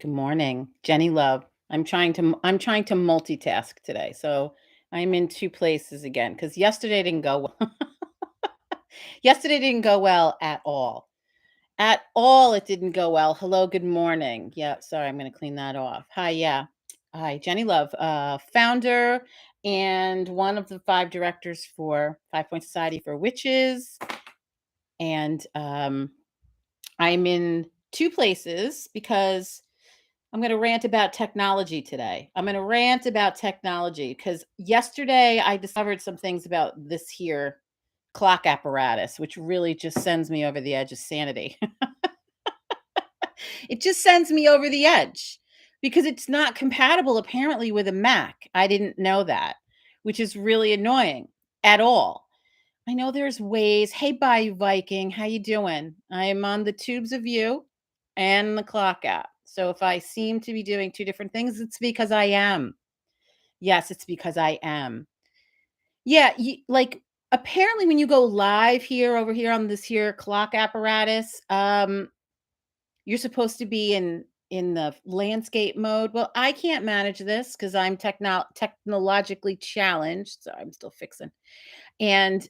Good morning, Jenni Love. I'm trying to multitask today. So I'm in two places again because yesterday didn't go well. Yesterday didn't go well at all. At all it didn't go well. Hello, good morning. Yeah, sorry, I'm going to clean that off. Hi, yeah. Hi, Jenni Love, founder and one of the five directors for Five Point Society for Witches. And I'm in two places because I'm going to rant about technology today. I'm going to rant about technology because yesterday I discovered some things about this here clock apparatus, which really just sends me over the edge of sanity. It just sends me over the edge because it's not compatible apparently with a Mac. I didn't know that, which is really annoying at all. I know there's ways. Hey, Bayou Viking, how you doing? I am on the tubes of you and the clock app. So if I seem to be doing two different things, it's because I am. Yes, it's because I am. Yeah, like apparently when you go live here over here on this here clock apparatus, you're supposed to be in the landscape mode. Well, I can't manage this because I'm technologically challenged. So I'm still fixing. And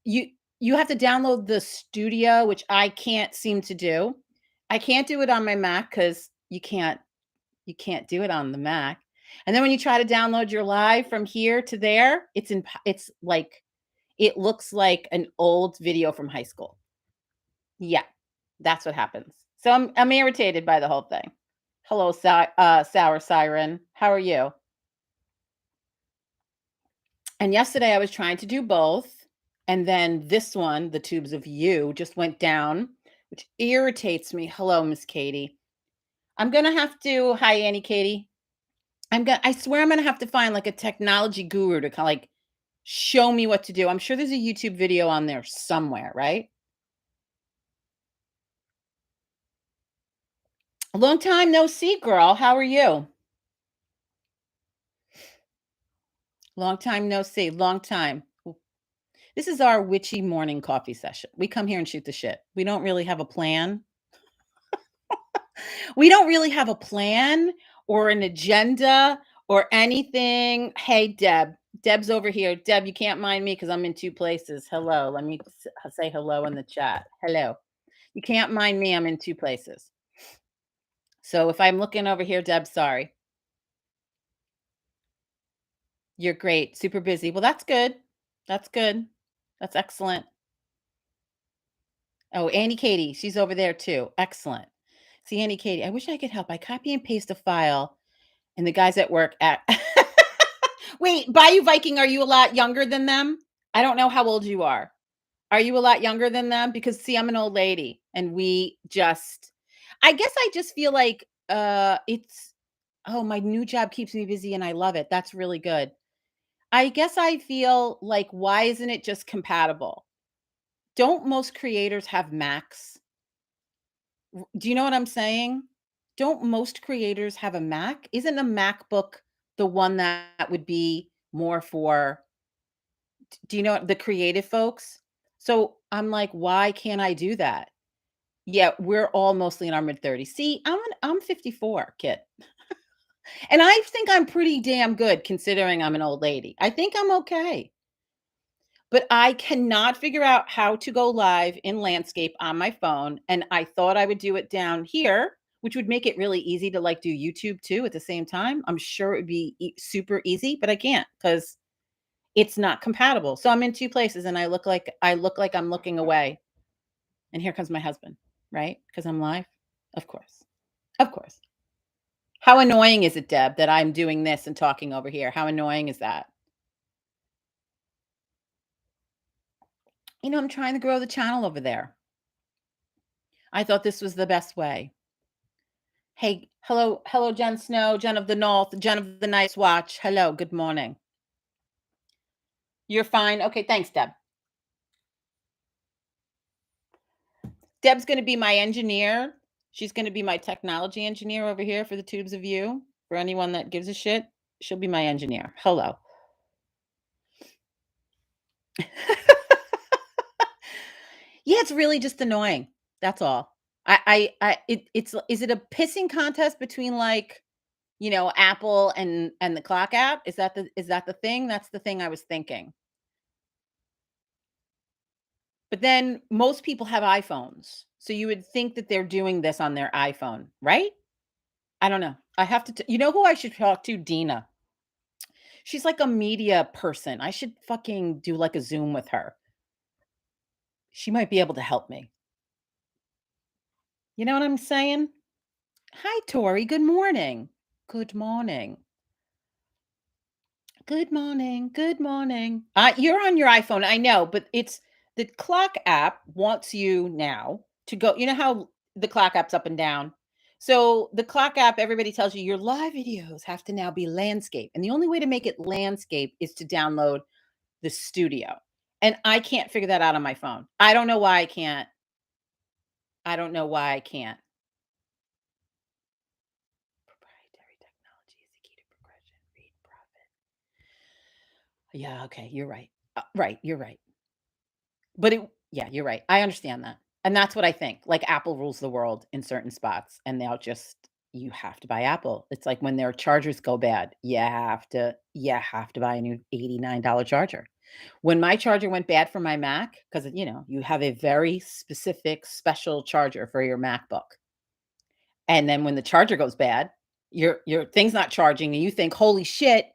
you have to download the studio, which I can't seem to do. I can't do it on my Mac because you can't do it on the Mac. And then when you try to download your live from here to there, it's like it looks like an old video from high school. Yeah, that's what happens. So I'm irritated by the whole thing. Hello, sour siren. How are you? And yesterday I was trying to do both. And then this one, the tubes of you, just went down, which irritates me. Hello, Miss Katie. I'm gonna have to hi Annie Katie. I swear I'm gonna have to find like a technology guru to kind of like show me what to do. I'm sure there's a YouTube video on there somewhere, right? A long time no see, girl. How are you? Long time no see. Long time. This is our witchy morning coffee session. We come here and shoot the shit. We don't really have a plan. We don't really have a plan or an agenda or anything. Hey, Deb. Deb's over here. Deb, you can't mind me because I'm in two places. Hello. Let me say hello in the chat. Hello. You can't mind me. I'm in two places. So if I'm looking over here, Deb, sorry. You're great. Super busy. Well, that's good. That's good. That's excellent. Oh, Annie Katie. She's over there too. Excellent. See, Annie Katie, I wish I could help. I copy and paste a file and the guys at work at Wait, Bayou Viking, are you a lot younger than them? I don't know how old you are. Are you a lot younger than them? Because see, I'm an old lady and we just I guess I just feel like it's oh, my new job keeps me busy and I love it. That's really good. I guess I feel like why isn't it just compatible? Don't most creators have Macs? Do you know what I'm saying? Don't most creators have a Mac? Isn't a MacBook the one that would be more for do you know the creative folks? So I'm like, why can't I do that? Yeah, we're all mostly in our mid-30s. See, I'm 54, kid. And I think I'm pretty damn good considering I'm an old lady. I think I'm okay. But I cannot figure out how to go live in landscape on my phone, and I thought I would do it down here, which would make it really easy to, like, do YouTube too at the same time. I'm sure it would be super easy, but I can't because it's not compatible. So I'm in two places, and I look like I'm looking away, and here comes my husband, right? Because 'Cause I'm live? Of course. Of course. How annoying is it, Deb, that I'm doing this and talking over here? How annoying is that? I'm trying to grow the channel over there. I thought this was the best way. Hey, hello, Jen Snow, Jen of the North, Jen of the Night's Watch. Hello, good morning. You're fine. Okay, thanks, Deb. Deb's going to be my engineer. She's going to be my technology engineer over here for the tubes of you. For anyone that gives a shit, she'll be my engineer. Hello. Yeah, it's really just annoying. That's all. It's is it a pissing contest between, like, Apple and the clock app? Is that the thing? That's the thing I was thinking. But then most people have iPhones, so you would think that they're doing this on their iPhone, right? I don't know. I have to you know who I should talk to? Dina. She's like a media person. I should fucking do, like, a Zoom with her. She might be able to help me. You know what I'm saying? Hi, Tori. Good morning. Good morning. Good morning. Good morning. You're on your iPhone, I know, but it's the clock app wants you now to go. You know how the clock app's up and down? So the clock app, everybody tells you your live videos have to now be landscape. And the only way to make it landscape is to download the studio. And I can't figure that out on my phone. I don't know why I can't. I don't know why I can't. Proprietary technology is the key to progression. Read profit. Yeah, okay, you're right. Right, you're right. But yeah, you're right. I understand that. And that's what I think. Like Apple rules the world in certain spots and they'll just you have to buy Apple. It's like when their chargers go bad, you have to buy a new $89 charger. When my charger went bad for my Mac, because you have a very specific special charger for your MacBook. And then when the charger goes bad, your thing's not charging and you think, holy shit,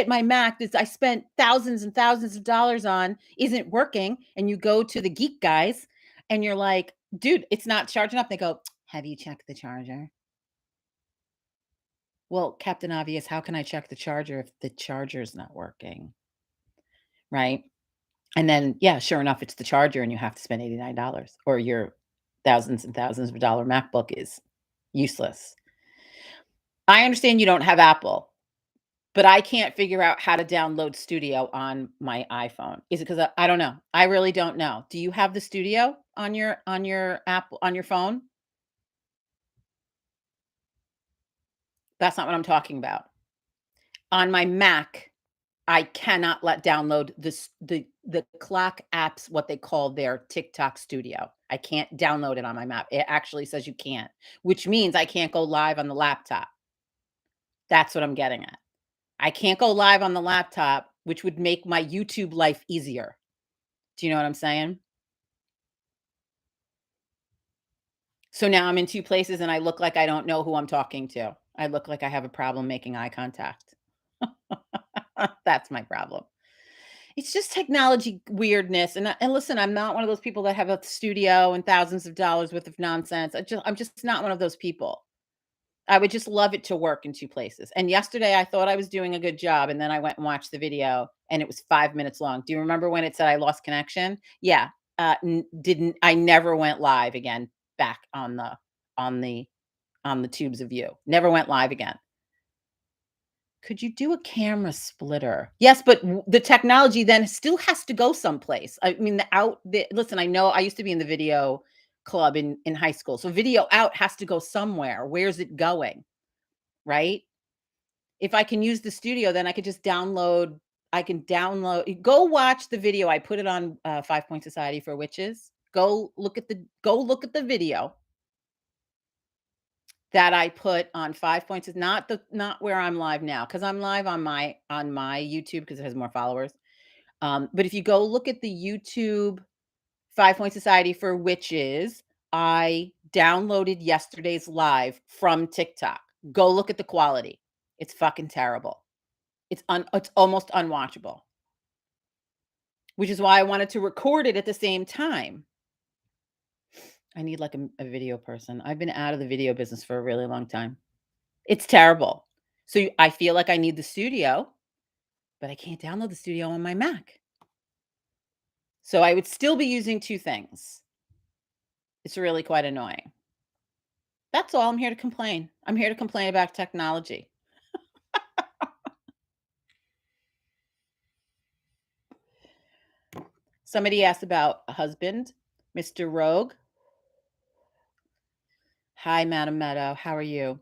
my Mac that I spent thousands and thousands of dollars on isn't working." And you go to the geek guys and you're like, "Dude, it's not charging up." They go, "Have you checked the charger?" Well, Captain Obvious, how can I check the charger if the charger's not working? Right? And then, yeah, sure enough, it's the charger and you have to spend $89 or your thousands and thousands of dollar MacBook is useless. I understand you don't have Apple, but I can't figure out how to download Studio on my iPhone. Is it 'cause I don't know. I really don't know. Do you have the Studio on your app on your phone? That's not what I'm talking about. On my Mac, I cannot let download the clock apps, what they call their TikTok Studio. I can't download it on my Mac. It actually says you can't, which means I can't go live on the laptop. That's what I'm getting at. I can't go live on the laptop, which would make my YouTube life easier. Do you know what I'm saying? So now I'm in 2 places and I look like I don't know who I'm talking to. I look like I have a problem making eye contact. That's my problem. It's just technology weirdness, and listen, I'm not one of those people that have a studio and thousands of dollars worth of nonsense. I'm just not one of those people. I would just love it to work in 2 places. And yesterday, I thought I was doing a good job, and then I went and watched the video, and it was 5 minutes long. Do you remember when it said I lost connection? Yeah, n didn't I never went live again back on the on the tubes of you. Never went live again. Could you do a camera splitter? Yes, but the technology then still has to go someplace. I mean, listen, I know I used to be in the video club in high school. So video out has to go somewhere. Where's it going? Right? If I can use the studio, then I can download go watch the video. I put it on 5 Point Society for Witches. Go look at the video that I put on 5 Points is not where I'm live now, because 'cause I'm live on my YouTube because it has more followers. But if you go look at the YouTube 5 Point Society for Witches, I downloaded yesterday's live from TikTok. Go look at the quality. It's fucking terrible. It's almost unwatchable, which is why I wanted to record it at the same time. I need like a video person. I've been out of the video business for a really long time. It's terrible. So I feel like I need the studio, but I can't download the studio on my Mac. So I would still be using 2 things. It's really quite annoying. That's all. I'm here to complain. I'm here to complain about technology. Somebody asked about a husband, Mr. Rogue. Hi, Madam Meadow. How are you?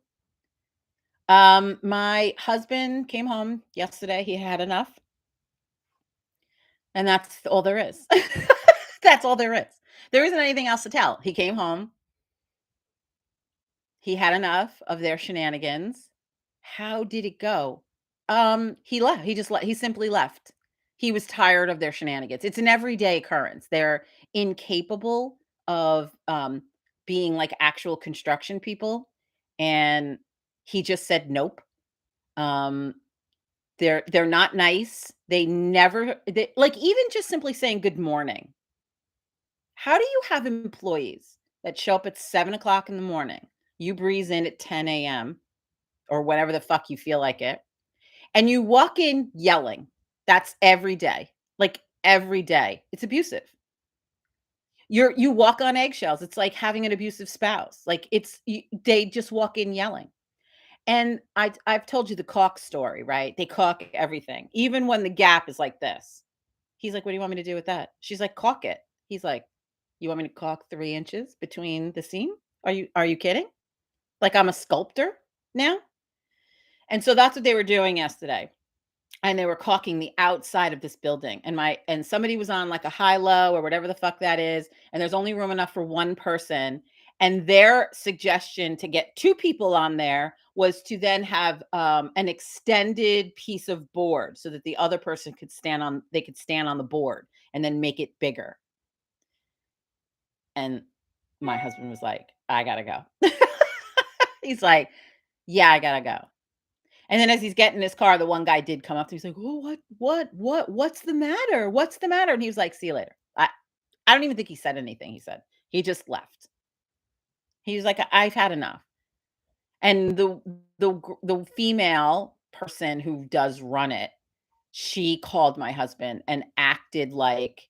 My husband came home yesterday. He had enough, and that's all there is. That's all there is. There isn't anything else to tell. He came home. He had enough of their shenanigans. How did it go? He left. He simply left. He was tired of their shenanigans. It's an everyday occurrence. They're incapable of being like actual construction people, and he just said nope. Um they're not nice. Like, even just simply saying good morning. How do you have employees that show up at 7 o'clock in the morning? You breeze in at 10 a.m. or whenever the fuck you feel like it, and you walk in yelling. That's every day. Like, every day. It's abusive. You walk on eggshells. It's like having an abusive spouse. Like, they just walk in yelling. And I've told you the caulk story, right? They caulk everything, even when the gap is like this. He's like, "What do you want me to do with that?" She's like, "Caulk it." He's like, "You want me to caulk 3 inches between the seam? Are you kidding? Like I'm a sculptor now?" And so that's what they were doing yesterday. And they were caulking the outside of this building. And somebody was on like a high low or whatever the fuck that is, and there's only room enough for one person. And their suggestion to get two people on there was to then have an extended piece of board so that the other person could stand on the board and then make it bigger. And my husband was like, "I gotta go." He's like, "Yeah, I gotta go." And then as he's getting in his car, the one guy did come up to me. He's like, "Oh, what's the matter? What's the matter?" And he was like, "See you later." I don't even think he said anything. He just left. He was like, "I've had enough." And the female person who does run it, she called my husband and acted like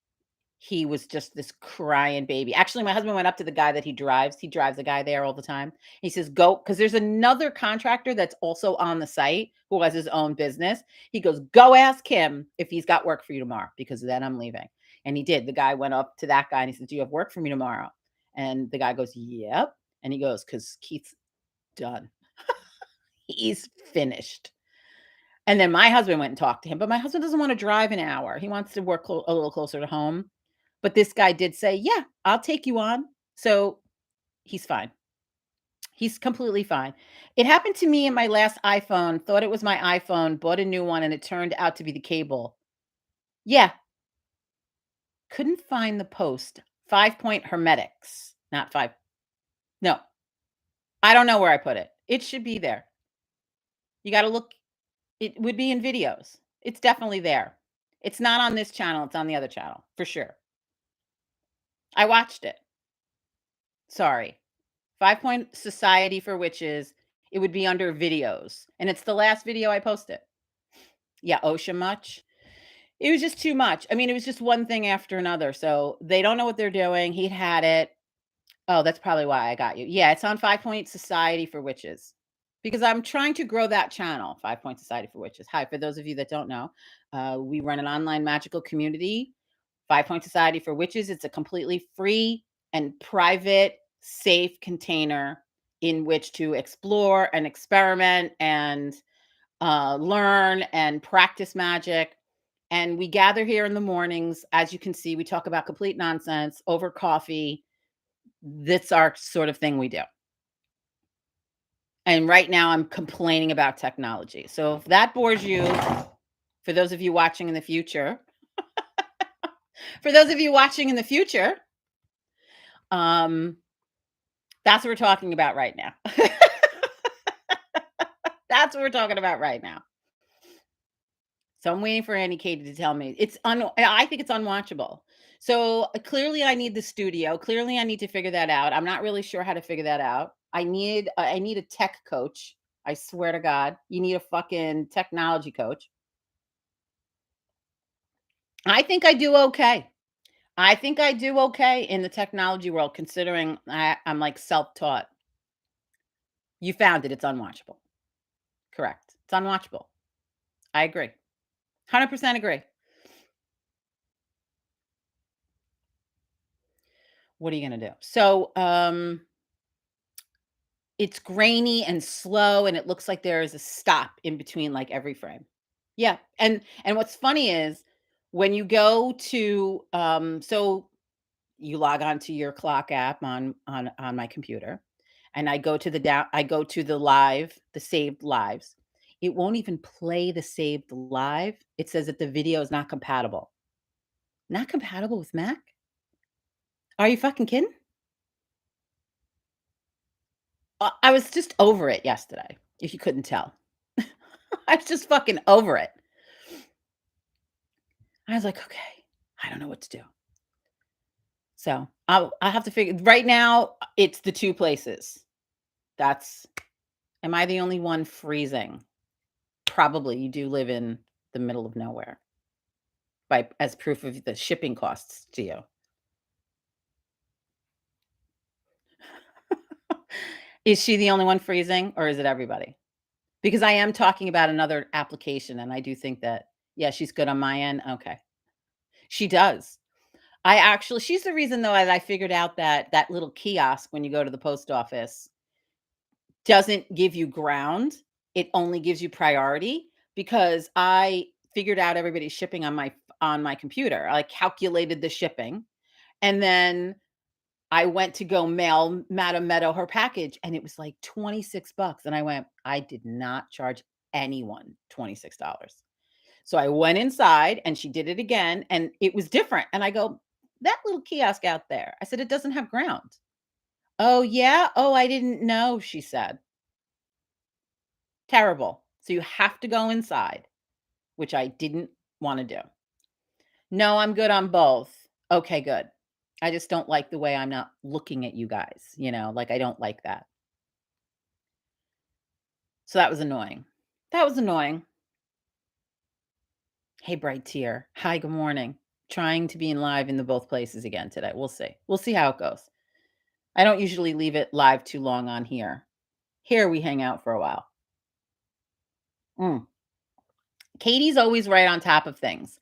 he was just this crying baby. Actually, my husband went up to the guy that he drives. He drives a guy there all the time. He says, "Go," because there's another contractor that's also on the site who has his own business. He goes, "Go ask him if he's got work for you tomorrow, because then I'm leaving." And he did. The guy went up to that guy and he said, "Do you have work for me tomorrow?" And the guy goes, "Yep." And he goes, "Because Keith's done. He's finished." And then my husband went and talked to him, but my husband doesn't want to drive an hour. He wants to work a little closer to home. But this guy did say, "Yeah, I'll take you on." So he's fine. He's completely fine. It happened to me in my last iPhone, thought it was my iPhone, bought a new one, and it turned out to be the cable. Yeah, couldn't find the post. 5-point hermetics, not five. No, I don't know where I put it. It should be there. You got to look. It would be in videos. It's definitely there. It's not on this channel. It's on the other channel for sure. I watched it. Sorry. 5-Point Society for Witches. It would be under videos, and it's the last video I posted. Yeah, OSHA much? It was just too much. I mean, it was just one thing after another, so they don't know what they're doing. He'd had it. Oh, that's probably why I got you. Yeah, it's on 5-Point Society for Witches, because I'm trying to grow that channel, 5-Point Society for Witches. Hi, for those of you that don't know, we run an online magical community, 5-Point Society for Witches. It's a completely free and private, safe container in which to explore and experiment and learn and practice magic. And we gather here in the mornings. As you can see, we talk about complete nonsense over coffee. That's our sort of thing we do. And right now, I'm complaining about technology. So if that bores you, for those of you watching in the future, for those of you watching in the future, um, that's what we're talking about right now. That's what we're talking about right now. So I'm waiting for Annie Katie to tell me. I think it's unwatchable. So clearly I need the studio. Clearly I need to figure that out. I'm not really sure how to figure that out. I need a tech coach. I swear to God, you need a fucking technology coach. I think I do okay. I think I do okay in the technology world, considering I'm like self-taught. You found it. It's unwatchable. Correct. It's unwatchable. I agree. 100% agree. What are you going to do? So, it's grainy and slow, and it looks like there is a stop in between, like, every frame. Yeah, and what's funny is when you go to, so you log on to your clock app on my computer, and I go to the saved lives. It won't even play the saved live. It says that the video is not compatible. Not compatible with Mac? Are you fucking kidding? I was just over it yesterday, if you couldn't tell. I was just fucking over it. I was like, "Okay, I don't know what to do." So, I'll have to figure right now, it's the 2 places. That's Am I the only one freezing? Probably, you do live in the middle of nowhere, by as proof of the shipping costs to you. Is she the only one freezing, or is it everybody? Because I am talking about another application, and I do think that yeah, she's good on my end? Okay. She does. She's the reason, though, that I figured out that that little kiosk when you go to the post office doesn't give you ground, it only gives you priority, because I figured out everybody's shipping on my computer. I calculated the shipping, and then I went to go mail Madame Meadow her package, and it was like 26 bucks, and I went, "I did not charge anyone $26." So I went inside, and she did it again, and it was different, and I go, "That little kiosk out there," I said, "It doesn't have ground." "Oh, yeah? Oh, I didn't know," she said. Terrible. So you have to go inside, which I didn't wanna do. "No, I'm good on both." "Okay, good. I just don't like the way I'm not looking at you guys, like, I don't like that." So that was annoying. That was annoying. Hey, bright tear. Hi, good morning. Trying to be in live in the both places again today. We'll see. We'll see how it goes. I don't usually leave it live too long on here. Here we hang out for a while. Mm. Katie's always right on top of things.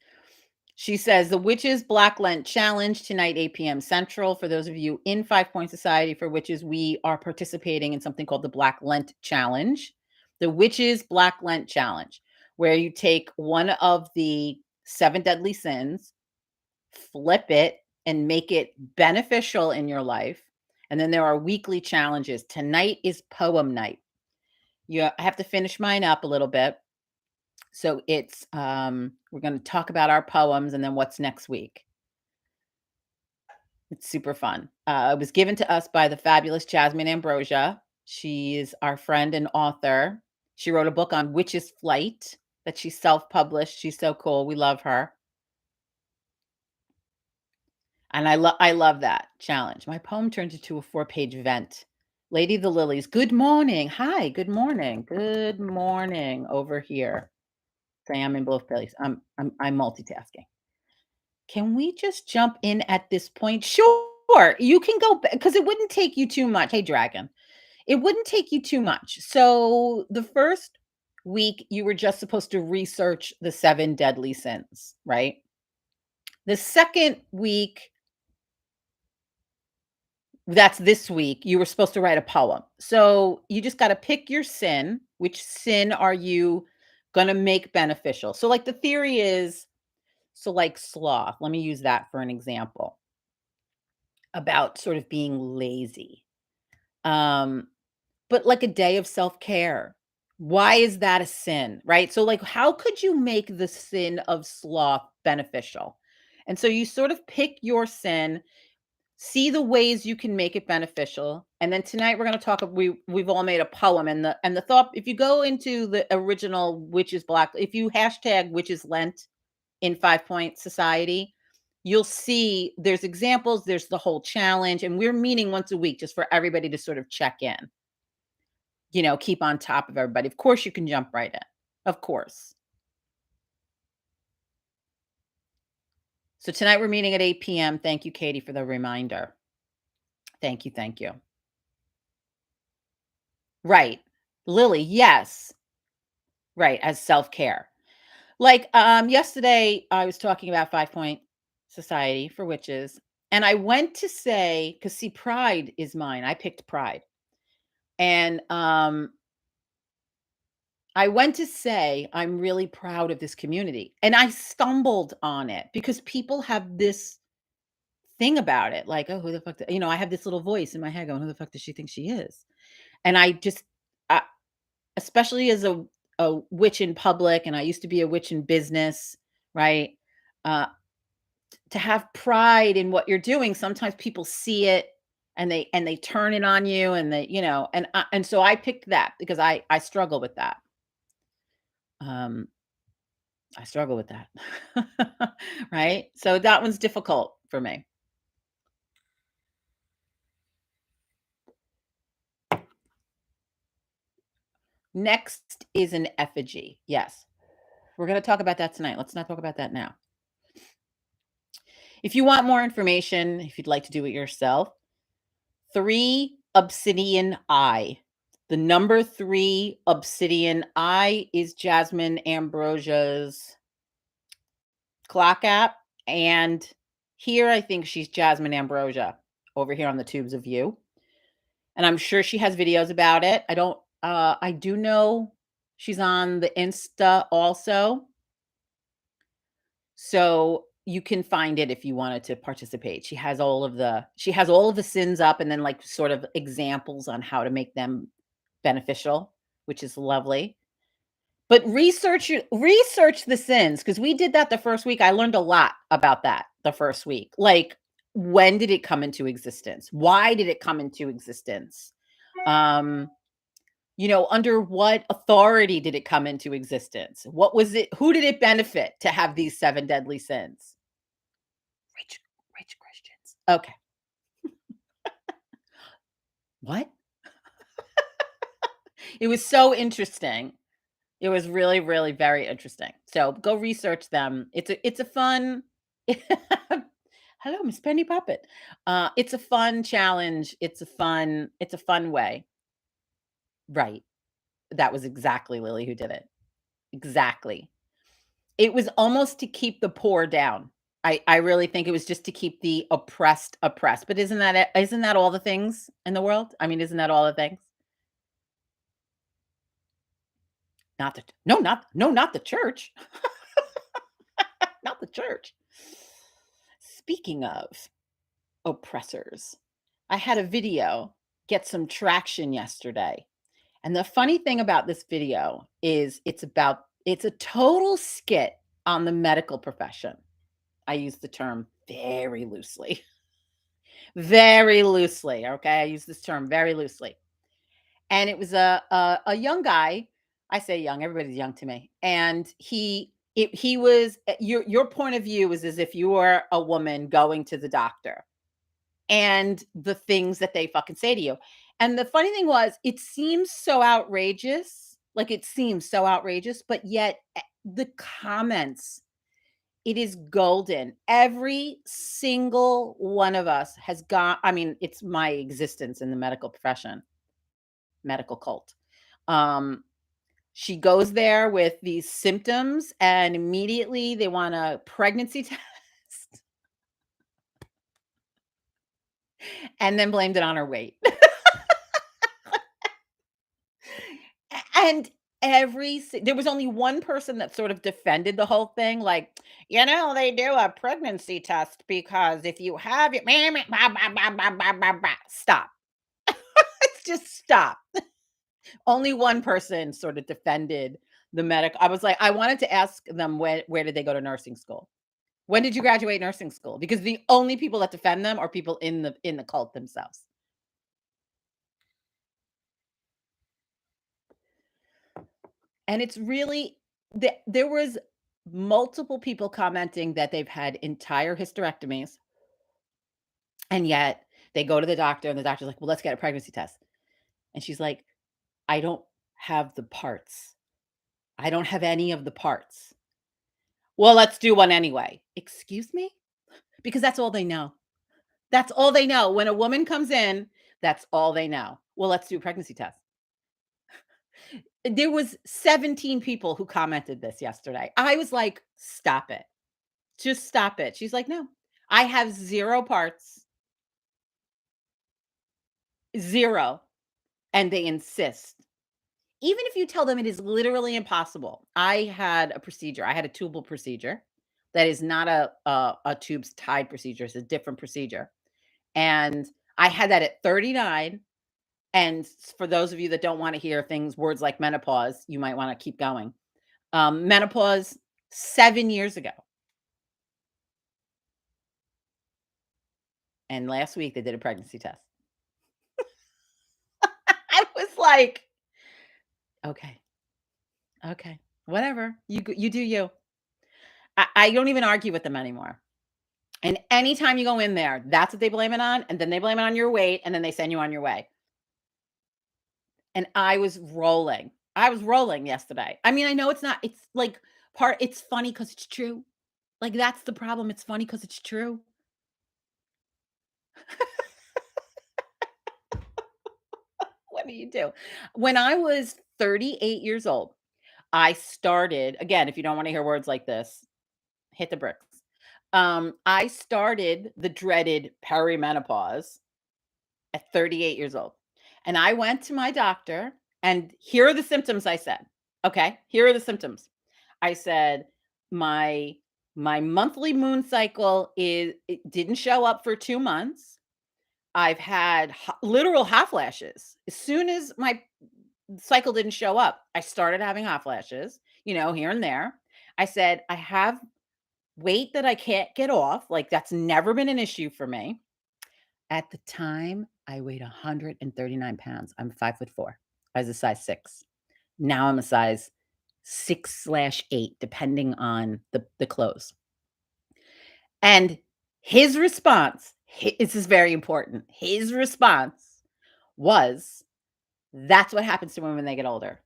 She says the Witches Black Lent Challenge tonight, 8 p.m. Central. For those of you in Five Point Society for Witches, we are participating in something called the Black Lent Challenge. The Witches Black Lent Challenge, where you take one of the seven deadly sins, flip it, and make it beneficial in your life. And then there are weekly challenges. Tonight is poem night. I have to finish mine up a little bit. So we're going to talk about our poems and then what's next week. It's super fun. It was given to us by the fabulous Jasmine Ambrosia. She is our friend and author. She wrote a book on Witch's Flight that she self-published. She's so cool. We love her. And I love that challenge. My poem turned into a 4-page vent. Lady the Lilies. Good morning. Hi, good morning. Good morning over here. I am in both places. I'm multitasking. Can we just jump in at this point? Sure. You can go because it wouldn't take you too much. Hey, Dragon. It wouldn't take you too much. So the first week, you were just supposed to research the seven deadly sins, right? The second week, that's this week, you were supposed to write a poem. So you just got to pick your sin. Which sin are you going to make beneficial? So, like, the theory is so, like, sloth, let me use that for an example about sort of being lazy. Um, but like a day of self-care. Why is that a sin, right? So, like, how could you make the sin of sloth beneficial? And so you sort of pick your sin, see the ways you can make it beneficial, and then tonight we're going to talk. We've all made a poem, and the thought. If you go into the original Witches Black, if you hashtag Witches Lent in 5 Point Society, you'll see there's examples. There's the whole challenge, and we're meeting once a week just for everybody to sort of check in. Keep on top of everybody. Of course, you can jump right in. Of course. So tonight we're meeting at 8 p.m. Thank you, Katie, for the reminder. Thank you. Thank you. Right. Lily, yes. Right. As self-care. Like yesterday, I was talking about 5 Point Society for Witches. And I went to say, because see, pride is mine. I picked pride. And I went to say, I'm really proud of this community. And I stumbled on it because people have this thing about it. Like, oh, who the fuck, I have this little voice in my head going, who the fuck does she think she is? And I just I especially as a witch in public, and I used to be a witch in business, right? Uh, to have pride in what you're doing, sometimes people see it and they turn it on you and they, and so I picked that because I struggle with that. Um, I struggle with that. Right? So that one's difficult for me. Next is an effigy. Yes. We're going to talk about that tonight. Let's not talk about that now. If you want more information, if you'd like to do it yourself, 3 obsidian eye. The number 3 obsidian eye is Jasmine Ambrosia's clock app. And here I think she's Jasmine Ambrosia over here on the Tubes of You. And I'm sure she has videos about it. I do know she's on the Insta also. So you can find it if you wanted to participate. She has all of the sins up and then like sort of examples on how to make them beneficial, which is lovely. But research the sins because we did that the first week. I learned a lot about that the first week. Like, when did it come into existence? Why did it come into existence? Um, under what authority did it come into existence? What was it? Who did it benefit to have these 7 deadly sins? Rich, rich Christians. Okay. What? It was so interesting. It was really, really very interesting. So go research them. It's a fun. Hello, Miss Penny Puppet. It's a fun challenge. It's a fun way. Right. That was exactly Lily who did it. Exactly. It was almost to keep the poor down. I really think it was just to keep the oppressed oppressed. But isn't that all the things in the world? I mean, isn't that all the things? Not the no, not the church. Not the church. Speaking of oppressors, I had a video get some traction yesterday. And the funny thing about this video is it's a total skit on the medical profession. I use the term very loosely. Very loosely, okay? I use this term very loosely. And it was a young guy. I say young, everybody's young to me. And he was your point of view was as if you were a woman going to the doctor and the things that they fucking say to you. And the funny thing was, it seems so outrageous. Like it seems so outrageous, but yet the comments, it is golden. Every single one of us has got, I mean, it's my existence in the medical profession, medical cult. Um, she goes there with these symptoms and immediately they want a pregnancy test and then blamed it on her weight. And there was only one person that sort of defended the whole thing, like, they do a pregnancy test because if you have it, stop. Just stop. Only one person sort of defended the medic. I was like, I wanted to ask them where did they go to nursing school? When did you graduate nursing school? Because the only people that defend them are people in the cult themselves. And it's really there was multiple people commenting that they've had entire hysterectomies, and yet they go to the doctor, and the doctor's like, "Well, let's get a pregnancy test." And she's like, "I don't have the parts. I don't have any of the parts." "Well, let's do one anyway." Excuse me? Because that's all they know. That's all they know. When a woman comes in, that's all they know. "Well, let's do a pregnancy test." There was 17 people who commented this yesterday. I was like, "Stop it. Just stop it." She's like, "No, I have 0 parts, 0." And they insist. Even if you tell them it is literally impossible. I had a procedure. I had a tubal procedure that is not a tubes tied procedure. It's a different procedure. And I had that at 39. And for those of you that don't want to hear things, words like menopause, you might want to keep going. Menopause 7 years ago. And last week they did a pregnancy test. I was like, okay, okay, whatever. You do you. I don't even argue with them anymore. And anytime you go in there, that's what they blame it on. And then they blame it on your weight. And then they send you on your way. And I was rolling. I was rolling yesterday. I mean, I know it's not, it's like it's funny because it's true. Like, that's the problem. It's funny because it's true. What do you do? When I was 38 years old, I started, again, if you don't want to hear words like this, hit the bricks. I started the dreaded perimenopause at 38 years old. And I went to my doctor, and here are the symptoms I said. Okay, here are the symptoms. I said, my monthly moon cycle it didn't show up for 2 months. I've had literal hot flashes. As soon as my cycle didn't show up, I started having hot flashes, here and there. I said, I have weight that I can't get off. Like, that's never been an issue for me. At the time, I weighed 139 pounds. I'm 5'4". I was a size 6. Now I'm a size 6/8, depending on the clothes. And his response, this is very important. His response was, "That's what happens to women when they get older."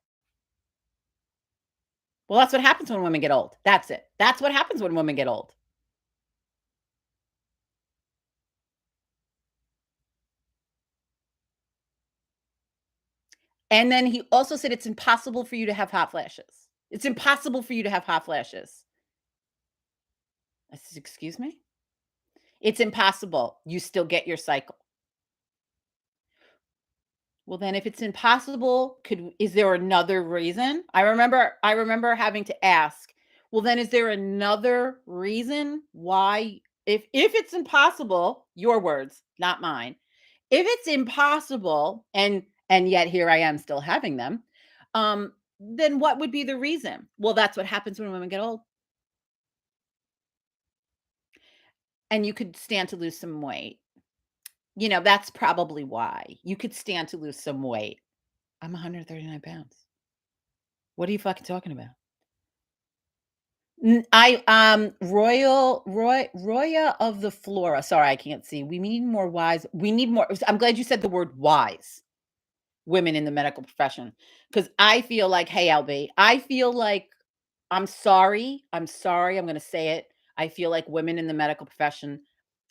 Well, that's what happens when women get old. That's it. That's what happens when women get old. And then he also said, "It's impossible for you to have hot flashes. It's impossible for you to have hot flashes." I said, "Excuse me?" "It's impossible. You still get your cycle." Well, then if it's impossible, is there another reason? I remember having to ask, "Well, then is there another reason why, if it's impossible, your words, not mine. If it's impossible and yet here I am still having them, then what would be the reason?" "Well, that's what happens when women get old, and you could stand to lose some weight. That's probably why. You could stand to lose some weight." I'm 139 pounds. What are you fucking talking about? Roya of the Flora. Sorry, I can't see. We need more wise. We need more. I'm glad you said the word wise women in the medical profession, because I feel like, hey, LB, I feel like, I'm sorry. I'm sorry. I'm going to say it. I feel like women in the medical profession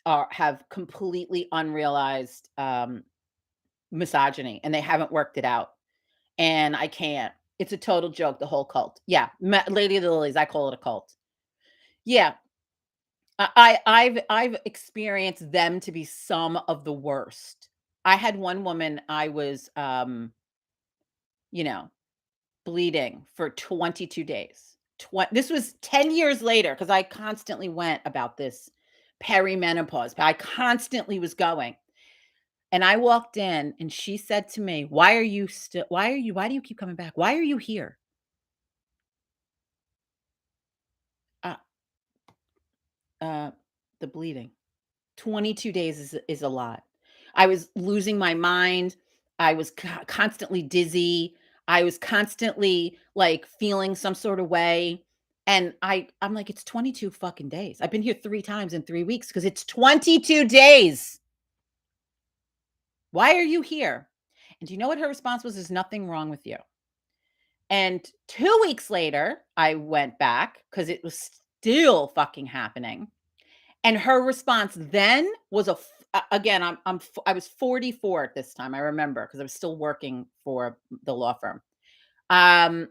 have completely unrealized misogyny, and they haven't worked it out. And I can't. It's a total joke, the whole cult. Yeah, Lady of the Lilies, I call it a cult. Yeah, I've experienced them to be some of the worst. I had one woman, I was, you know, bleeding for 22 days. This was 10 years later, because I constantly went about this perimenopause. I constantly was going. And I walked in and she said to me, why do you keep coming back? Why are you here?" Uh, uh, the bleeding. 22 days is a lot. I was losing my mind. I was constantly dizzy. I was constantly like feeling some sort of way. And I'm like, it's 22 fucking days. I've been here 3 times in 3 weeks because it's 22 days. Why are you here? And do you know what her response was? There's nothing wrong with you. And 2 weeks later, I went back because it was still fucking happening. And her response then was again, I was 44 at this time. I remember, because I was still working for the law firm. Um,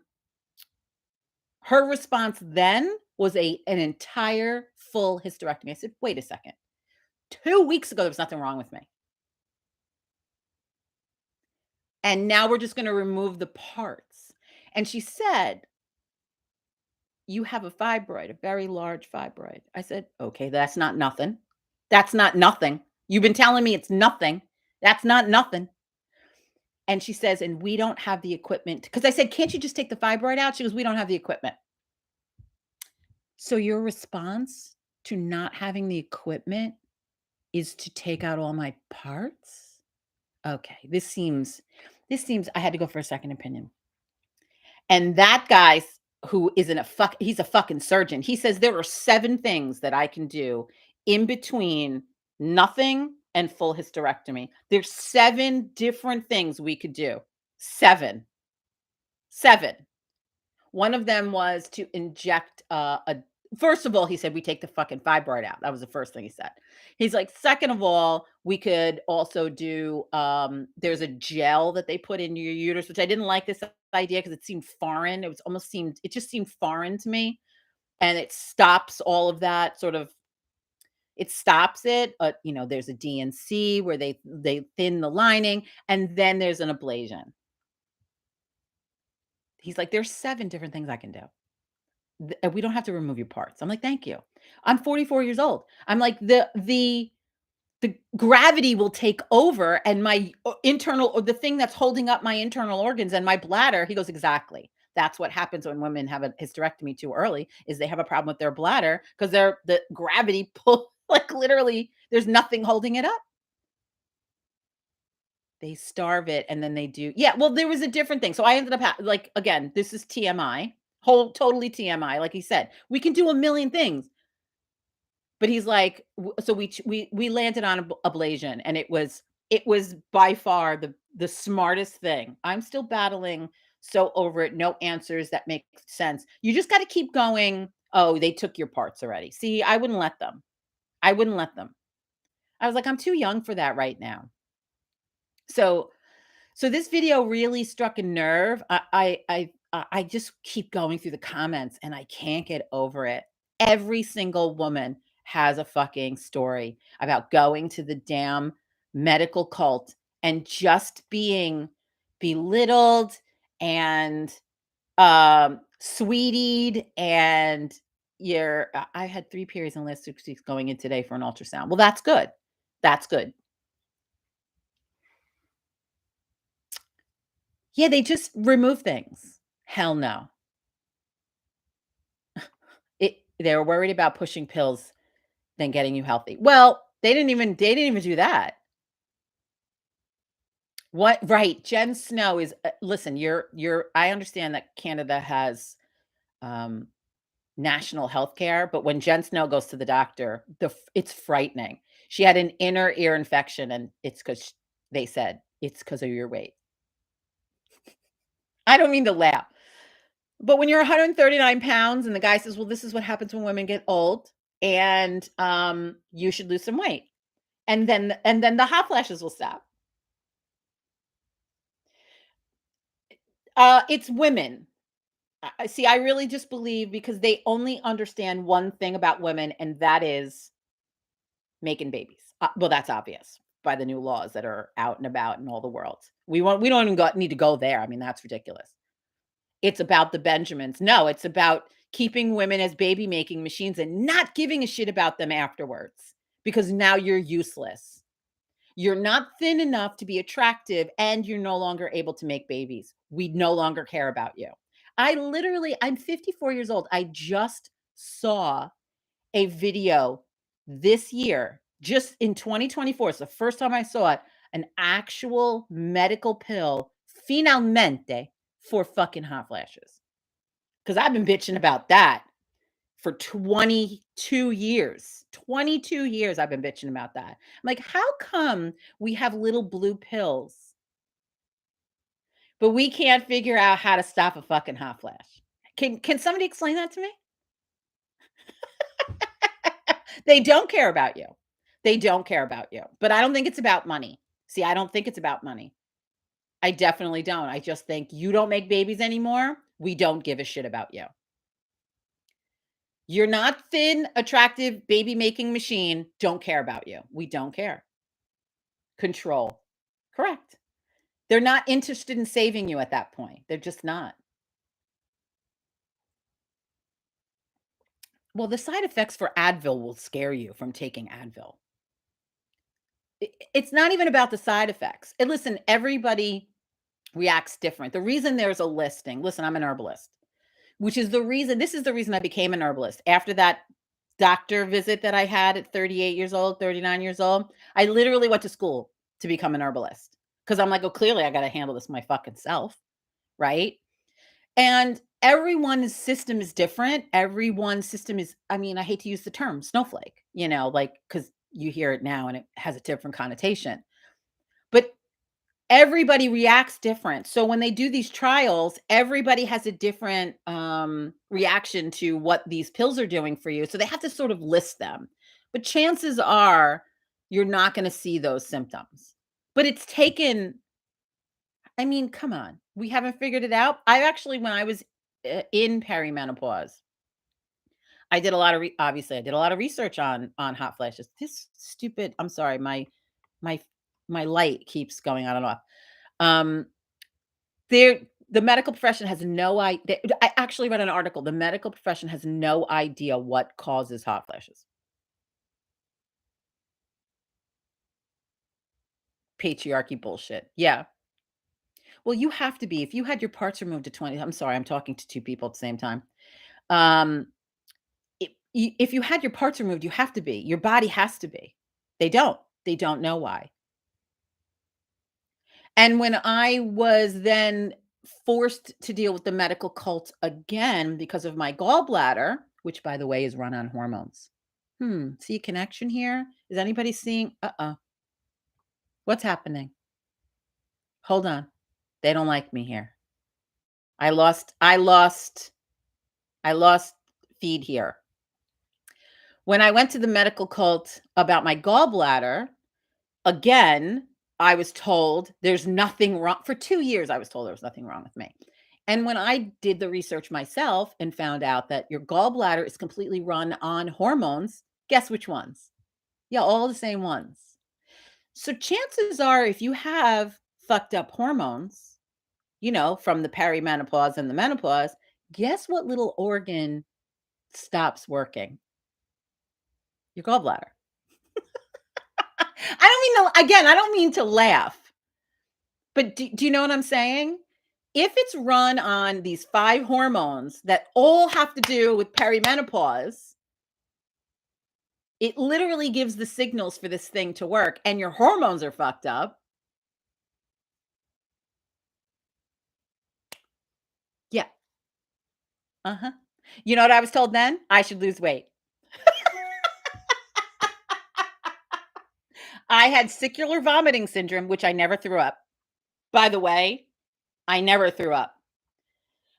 her response then was an entire full hysterectomy. I said, "Wait a second. 2 weeks ago there was nothing wrong with me. And now we're just going to remove the parts." And she said, "You have a fibroid, a very large fibroid." I said, "Okay, that's not nothing. That's not nothing. You've been telling me it's nothing. That's not nothing." And she says, "And we don't have the equipment." Because I said, "Can't you just take the fibroid out?" She goes, "We don't have the equipment." So your response to not having the equipment is to take out all my parts? Okay, this seems I had to go for a second opinion. And that guy who isn't a he's a fucking surgeon. He says there are 7 things that I can do in between nothing and full hysterectomy. There's 7 different things we could do. 7. 7. One of them was to inject, a first of all, he said, "We take the fucking fibroid out." That was the first thing he said. He's like, "Second of all, we could also do, there's a gel that they put in your uterus," which I didn't like this idea because it seemed foreign. It just seemed foreign to me, and it stops all of that sort of it stops it, there's a DNC where they thin the lining, and then there's an ablation. He's like, "There's 7 different things I can do." We don't have to remove your parts." I'm like, "Thank you." I'm 44 years old. I'm like, the gravity will take over and my internal or the thing that's holding up my internal organs and my bladder." He goes, "Exactly. That's what happens when women have a hysterectomy too early, is they have a problem with their bladder because the gravity pull like, literally, there's nothing holding it up. They starve it and then they do yeah, well, there was a different thing. So I ended up like, again, this is TMI, whole totally TMI, like he said. We can do a million things, but he's like, so we landed on ablation, and it was by far the smartest thing. I'm still battling so over it, no answers that make sense. You just got to keep going. Oh, they took your parts already. See, I wouldn't let them. I wouldn't let them. I was like, I'm too young for that right now. So So this video really struck a nerve. I just keep going through the comments and I can't get over it. Every single woman has a fucking story about going to the damn medical cult and just being belittled and sweetied and I had 3 periods in the last 6 weeks going in today for an ultrasound. Well, that's good. That's good. Yeah, they just remove things. Hell no. They were worried about pushing pills than getting you healthy. Well, they didn't even do that. What right, Jen Snow is listen, I understand that Canada has, um, national health care, but when Jen Snow goes to the doctor, it's frightening. She had an inner ear infection, and it's because they said, "It's because of your weight." I don't mean to laugh. But when you're 139 pounds and the guy says, "Well, this is what happens when women get old, and, you should lose some weight." And then the hot flashes will stop. It's women. See, I really just believe because they only understand one thing about women, and that is making babies. Well, that's obvious by the new laws that are out and about in all the world. We don't even need to go there. I mean, that's ridiculous. It's about the Benjamins. No, it's about keeping women as baby making machines and not giving a shit about them afterwards because now you're useless. You're not thin enough to be attractive and you're no longer able to make babies. We no longer care about you. I'm 54 years old. I just saw a video this year, just in 2024. It's the first time I saw it, an actual medical pill, finalmente, for fucking hot flashes. Because I've been bitching about that for 22 years. 22 years I've been bitching about that. I'm like, how come we have little blue pills, but we can't figure out how to stop a fucking hot flash? Can somebody explain that to me? They don't care about you. They don't care about you. But I don't think it's about money. See, I don't think it's about money. I definitely don't. I just think you don't make babies anymore. We don't give a shit about you. You're not thin, attractive baby making machine. Don't care about you. We don't care. Control. Correct. They're not interested in saving you at that point. They're just not. Well, the side effects for Advil will scare you from taking Advil. It's not even about the side effects. And listen, everybody. reacts different. The reason there's a listing, listen, I'm an herbalist, which is the reason, this is the reason I became an herbalist. After that doctor visit that I had at 38 years old, 39 years old, I literally went to school to become an herbalist because I'm like, oh, clearly I got to handle this my fucking self. Right. And everyone's system is different. Everyone's system is, I mean, I hate to use the term snowflake, like, because you hear it now and it has a different connotation. But everybody reacts different. So when they do these trials, everybody has a different reaction to what these pills are doing for you. So they have to sort of list them. But chances are you're not going to see those symptoms. But it's taken, I mean, come on. We haven't figured it out. I actually, when I was in perimenopause, I did a lot of obviously I did a lot of research on hot flashes. This stupid, I'm sorry, my my light keeps going on and off. Um There, the medical profession has no idea. I actually read an article. The medical profession has no idea what causes hot flashes. Patriarchy bullshit. Yeah. Well, you have to be. If you had your parts removed at 20, I'm sorry, I'm talking to two people at the same time. Um, if you had your parts removed, you have to be. Your body has to be. They don't. They don't know why. And when I was then forced to deal with the medical cult again because of my gallbladder, which by the way is run on hormones. See a connection here? Is anybody seeing? What's happening? Hold on. They don't like me here. I lost feed here. When I went to the medical cult about my gallbladder, again, I was told there's nothing wrong. For 2 years, I was told there was nothing wrong with me. And when I did the research myself and found out that your gallbladder is completely run on hormones, guess which ones? Yeah, all the same ones. So chances are, if you have fucked up hormones, from the perimenopause and the menopause, guess what little organ stops working? Your gallbladder. I don't mean to laugh, but do you know what I'm saying? If it's run on these 5 hormones that all have to do with perimenopause, it literally gives the signals for this thing to work, and your hormones are fucked up. Yeah. Uh-huh. You know what I was told then? I should lose weight. I had secular vomiting syndrome, which I never threw up. By the way, I never threw up.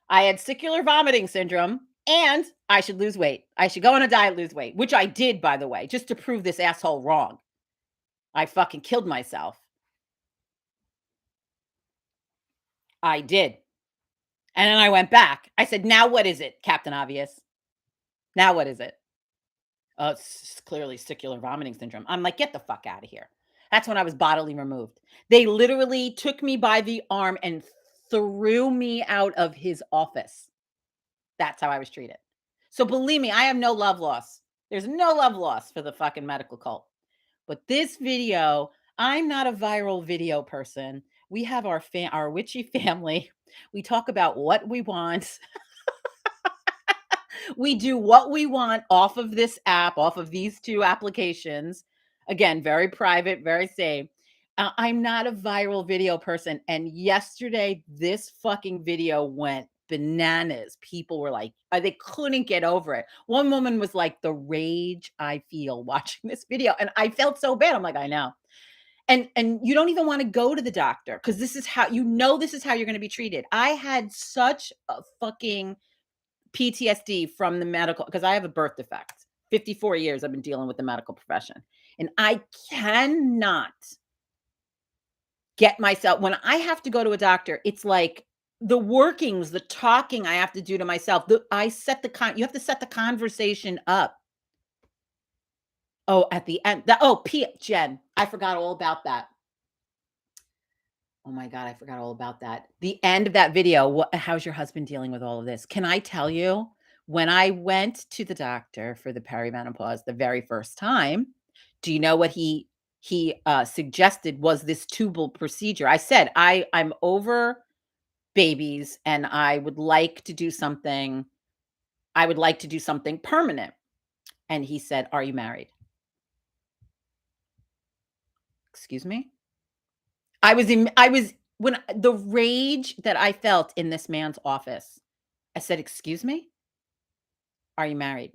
I had secular vomiting syndrome, and I should lose weight. I should go on a diet, lose weight, which I did, by the way, just to prove this asshole wrong. I fucking killed myself. I did. And then I went back. I said, now what is it, Captain Obvious? Now what is it? Oh, it's clearly secular vomiting syndrome. I'm like, get the fuck out of here. That's when I was bodily removed. They literally took me by the arm and threw me out of his office. That's how I was treated. So believe me, I have no love loss. There's no love loss for the fucking medical cult. But this video, I'm not a viral video person. We have our witchy family. We talk about what we want. We do what we want off of this app, off of these 2 applications. Again, very private, very safe. I'm not a viral video person. And yesterday, this fucking video went bananas. People were like, they couldn't get over it. One woman was like, the rage I feel watching this video. And I felt so bad. I'm like, I know. And you don't even want to go to the doctor because this is how this is how you're going to be treated. I had such a fucking PTSD from the medical, because I have a birth defect. 54 years I've been dealing with the medical profession. And I cannot get myself, when I have to go to a doctor, it's like the workings, the talking I have to do to myself. You have to set the conversation up. Oh, at the end. Jen, I forgot all about that. Oh my God, I forgot all about that. The end of that video, how's your husband dealing with all of this? Can I tell you, when I went to the doctor for the perimenopause the very first time, do you know what he suggested was this tubal procedure? I said, I'm over babies, and I would like to do something permanent." And he said, "Are you married?" Excuse me? I was when the rage that I felt in this man's office, I said, "Excuse me? Are you married?"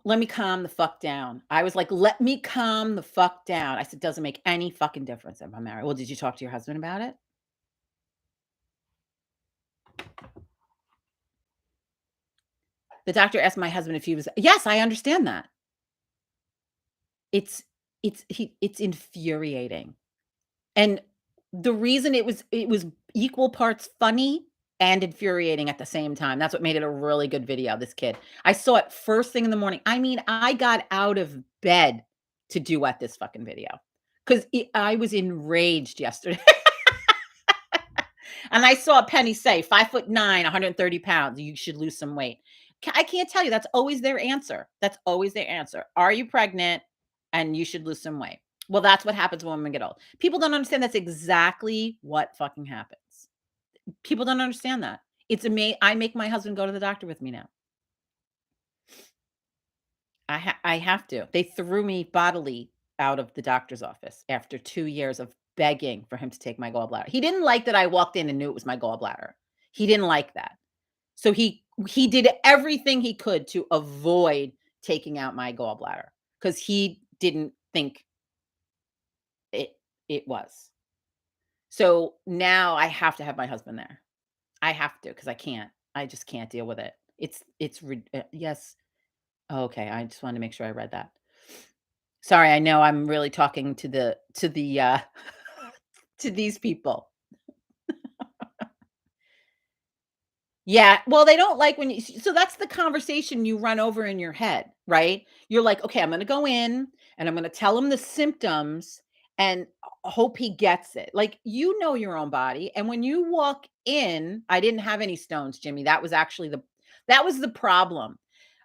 Let me calm the fuck down. I was like, "Let me calm the fuck down." I said, "Doesn't make any fucking difference if I'm married." "Well, did you talk to your husband about it?" The doctor asked my husband if he was. Yes, I understand that. It's it's infuriating. And the reason it was equal parts funny and infuriating at the same time. That's what made it a really good video, this kid. I saw it first thing in the morning. I mean, I got out of bed to duet this fucking video because I was enraged yesterday. And I saw Penny say, 5'9", 130 pounds, you should lose some weight. I can't tell you. That's always their answer. That's always their answer. Are you pregnant? And you should lose some weight. Well, that's what happens when women get old. People don't understand that's exactly what fucking happens. People don't understand that. I make my husband go to the doctor with me now. I have to. They threw me bodily out of the doctor's office after 2 years of begging for him to take my gallbladder. He didn't like that I walked in and knew it was my gallbladder. He didn't like that. So he did everything he could to avoid taking out my gallbladder because he didn't think it it was. So now I have to have my husband there. I have to because I can't. I just can't deal with it. Yes. Okay, I just wanted to make sure I read that. Sorry, I know I'm really talking to these people. Yeah, well, they don't like when you so that's the conversation you run over in your head, right? You're like, "Okay, I'm gonna go in and I'm gonna tell him the symptoms and hope he gets it." Like, you know your own body, and when you walk in I didn't have any stones, Jimmy. That was the problem.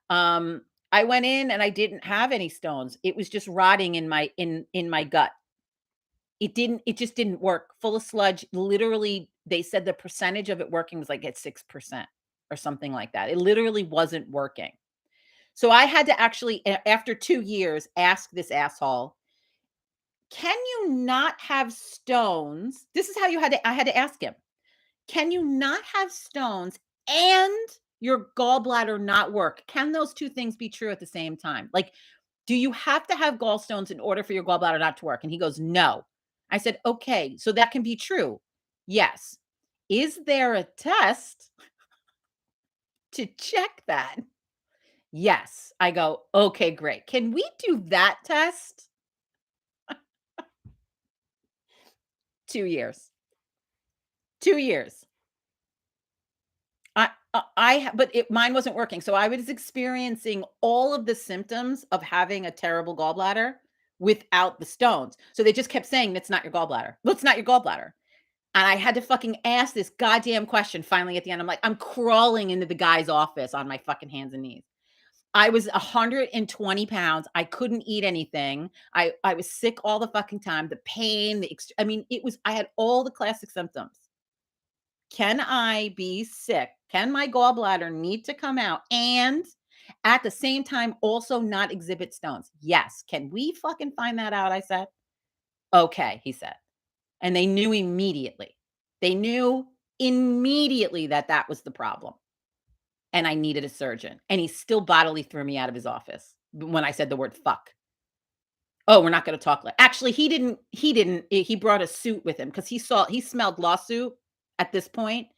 Um, I went in and I didn't have any stones. It was just rotting in my gut. It just didn't work. Full of sludge. Literally, they said the percentage of it working was like at 6% or something like that. It literally wasn't working. So I had to actually, after 2 years, ask this asshole, "Can you not have stones?" This is how I had to ask him. "Can you not have stones and your gallbladder not work? Can those 2 things be true at the same time? Like, do you have to have gallstones in order for your gallbladder not to work?" And he goes, "No." I said, "Okay, so that can be true." "Yes." "Is there a test to check that?" "Yes." I go, "Okay, great. Can we do that test?" 2 years. 2 years. But mine wasn't working. So I was experiencing all of the symptoms of having a terrible gallbladder without the stones. So they just kept saying, "It's not your gallbladder. Well, it's not your gallbladder." And I had to fucking ask this goddamn question finally at the end. I'm crawling into the guy's office on my fucking hands and knees. I was 120 pounds. I couldn't eat anything. I was sick all the fucking time. The pain, I mean, I had all the classic symptoms. Can I be sick? Can my gallbladder need to come out and at the same time also not exhibit stones? Yes. Can we fucking find that out? I said. Okay, he said. And they knew immediately. They knew immediately that that was the problem. And I needed a surgeon. And he still bodily threw me out of his office when I said the word fuck. "Oh, we're not going to talk like." Actually, he brought a suit with him because he smelled lawsuit at this point.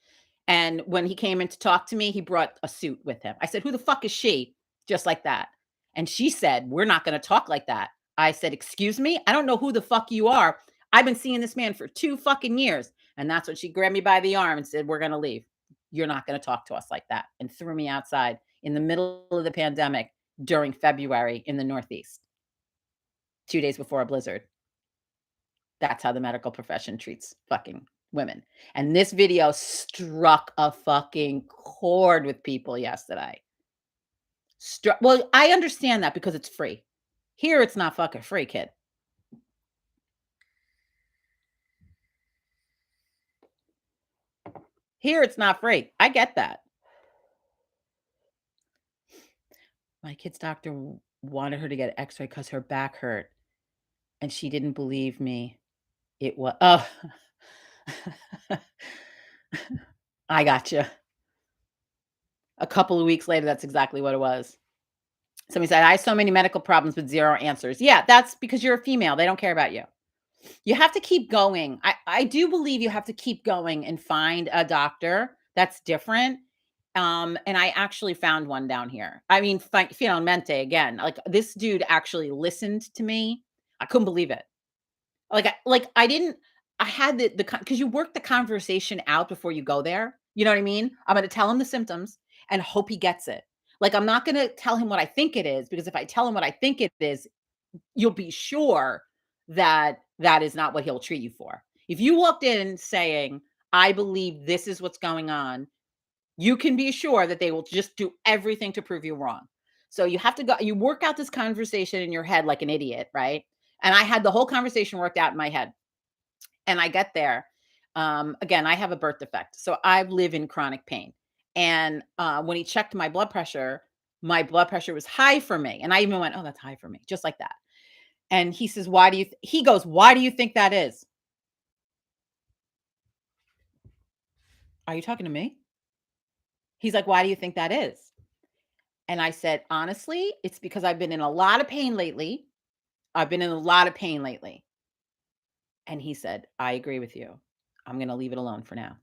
And when he came in to talk to me, he brought a suit with him. I said, "Who the fuck is she?" Just like that. And she said, "We're not going to talk like that." I said, "Excuse me? I don't know who the fuck you are. I've been seeing this man for 2 fucking years." And that's when she grabbed me by the arm and said, "We're going to leave. You're not going to talk to us like that." And threw me outside in the middle of the pandemic during February in the Northeast, 2 days before a blizzard. That's how the medical profession treats fucking women. And this video struck a fucking chord with people yesterday. Well, I understand that because it's free. Here, it's not fucking free, kid. Here, it's not free. I get that. My kid's doctor wanted her to get an x-ray because her back hurt, and she didn't believe me. It was oh. I gotcha. A couple of weeks later, that's exactly what it was. Somebody said, "I have so many medical problems with 0 answers." Yeah, that's because you're a female, they don't care about you. You have to keep going. I do believe you have to keep going and find a doctor that's different. And I actually found one down here. I mean, finalmente again, like this dude actually listened to me. I couldn't believe it. I didn't I had the because you work the conversation out before you go there. You know what I mean? I'm gonna tell him the symptoms and hope he gets it. Like I'm not gonna tell him what I think it is because if I tell him what I think it is, you'll be sure that that is not what he'll treat you for. If you walked in saying, "I believe this is what's going on," you can be sure that they will just do everything to prove you wrong. So you have to go you work out this conversation in your head like an idiot, right? And I had the whole conversation worked out in my head. And I get there. Again, I have a birth defect, so I live in chronic pain. And when he checked my blood pressure was high for me. And I even went, "Oh, that's high for me," just like that. And he says, "Why do you?" He goes, "Why do you think that is?" Are you talking to me? He's like, "Why do you think that is?" And I said, "Honestly, it's because I've been in a lot of pain lately. I've been in a lot of pain lately." And he said, "I agree with you. I'm going to leave it alone for now."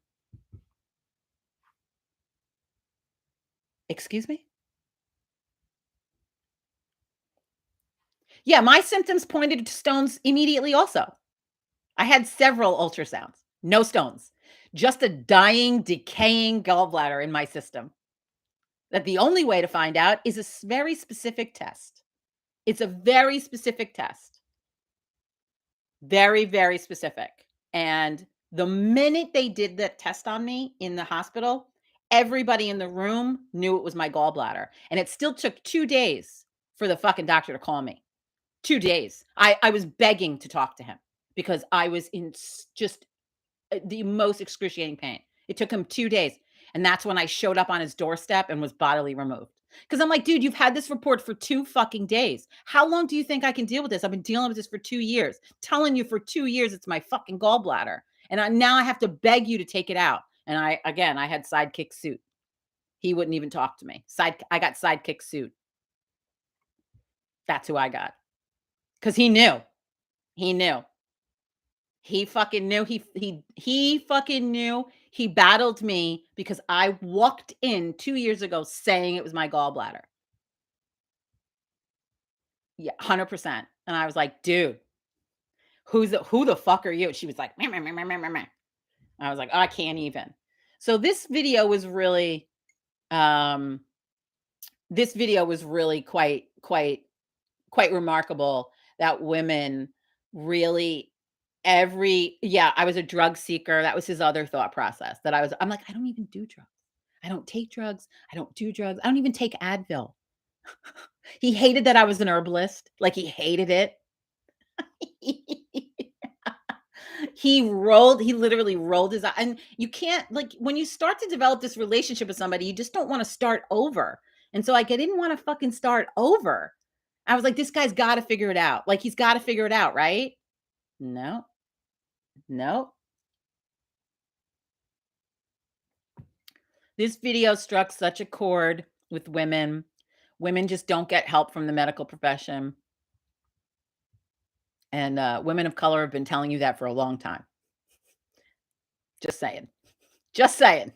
Excuse me? Yeah, my symptoms pointed to stones immediately also. I had several ultrasounds, no stones, just a dying, decaying gallbladder in my system. That the only way to find out is a very specific test. It's a very specific test. Very, very specific. And the minute they did that test on me in the hospital, everybody in the room knew it was my gallbladder. And it still took 2 days for the fucking doctor to call me. 2 days. I was begging to talk to him because I was in just the most excruciating pain. It took him 2 days, and that's when I showed up on his doorstep and was bodily removed. Because 'Cause I'm like, "Dude, you've had this report for 2 fucking days. How long do you think I can deal with this? I've been dealing with this for 2 years. Telling you for 2 years it's my fucking gallbladder, and now I have to beg you to take it out." And I had sidekick suit. He wouldn't even talk to me. I got sidekick suit. That's who I got. Because he knew. He knew. He fucking knew. He fucking knew. He battled me because I walked in 2 years ago saying it was my gallbladder. Yeah, 100%. And I was like, "Dude, who the fuck are you?" She was like, "Meh, meh, meh, meh, meh, meh, meh." I was like, "I can't even." So um this video was really quite remarkable that women really I was a drug seeker. That was his other thought process that I'm like, "I don't even do drugs. I don't take drugs. I don't do drugs. I don't even take Advil." He hated that I was an herbalist. Like he hated it. He literally rolled his eye. And you can't like when you start to develop this relationship with somebody, you just don't want to start over. And so like I didn't want to fucking start over. I was like, this guy's got to figure it out. Like he's got to figure it out, right? No, no. This video struck such a chord with women. Women just don't get help from the medical profession. And women of color have been telling you that for a long time. Just saying. Just saying.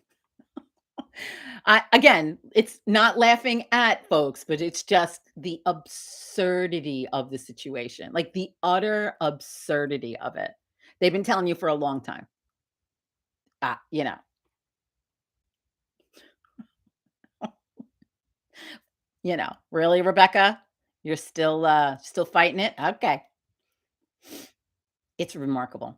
Again, it's not laughing at folks, but it's just the absurdity of the situation, like the utter absurdity of it. They've been telling you for a long time. Uh, you know, really, Rebecca, you're still fighting it. Okay, it's remarkable,